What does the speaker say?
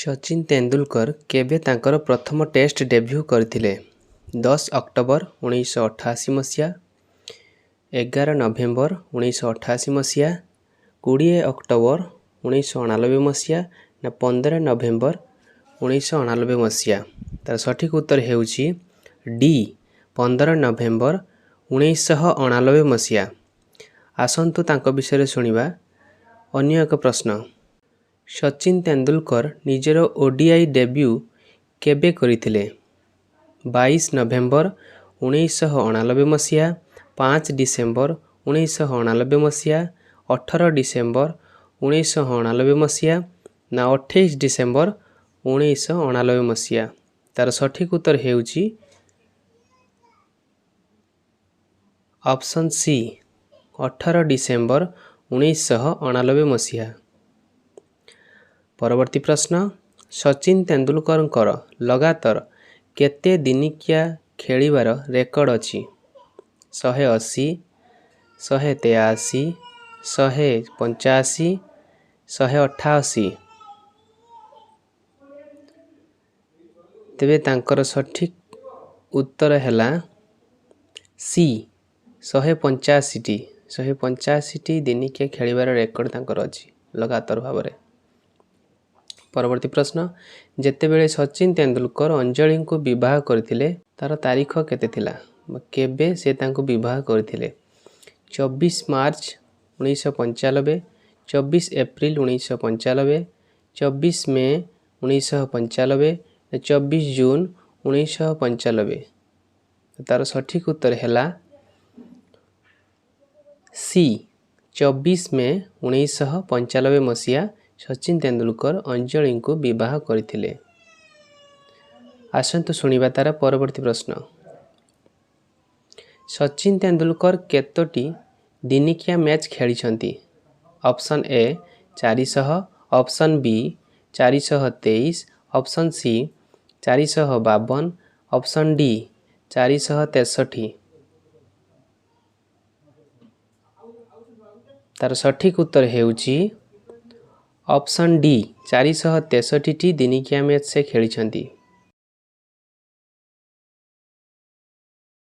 सचिन तेंदुलकर केबे तांकर प्रथम टेस्ट डेब्यू करथिले? 10 अक्टोबर 1988 मसीहा, 11 नवेम्बर 1988 मसीहा, 20 अक्टोबर 1989 मसीहा ना 15 नवेम्बर 1989 मसीहा। तार सठिक उत्तर हेउची डी 15 नवेम्बर 1989 मसीहा। आसंतु तांको विषय शुणिबा अन्य एक प्रश्न। सचिन तेंदुलकर निजर ओडीआई डेब्यू केबे करिथिले? 22 नवेम्बर 1989 मसीहा, 5 डिसेम्बर 1989 मसीहा, 18 डिसेम्बर 1989 मसीहा ना 28 डिसेम्बर 1989 मसीहा। तार सठिक उत्तर हेउची ऑप्शन सी 18 डिसेम्बर 1989 मसीहा। परवर्ती प्रश्न। सचिन तेंदुलकर लगातार केते दिनिकिया खेलिबार रेकर्ड अछि? 180, 183, 185, 188। तेबे तांकर सठिक उत्तर हैला सी 185टी। 185टी दिनिकिया खेलिबार रेकर्ड तांकर अछि लगातार भाବରେ। परवर्ती प्रश्न। जेतेबेले सचिन तेंदुलकर अंजलि को विवाह करथिले तार तारीख केते थिला? केबे से तांको विवाह करथिले? 24 मार्च 1995, 24 एप्रिल 1995, 24 मे 1995, 24 जून 1995। तार सठिक उत्तर हैला सी 24 मे 1995 मसीहा सचिन तेंदुलकर अंजलि को विवाह करथिले। आसंतु शुणिबा तार परवर्ती प्रश्न। सचिन तेंदुलकर केतोटी दिनिकिया मैच खेलिछंती? Option A 400, option B 423, option C 452, option D 463। तार सठिक उत्तर हेउची ऑप्शन डी 463टी दिनिकिया मैच से खेलिछंती।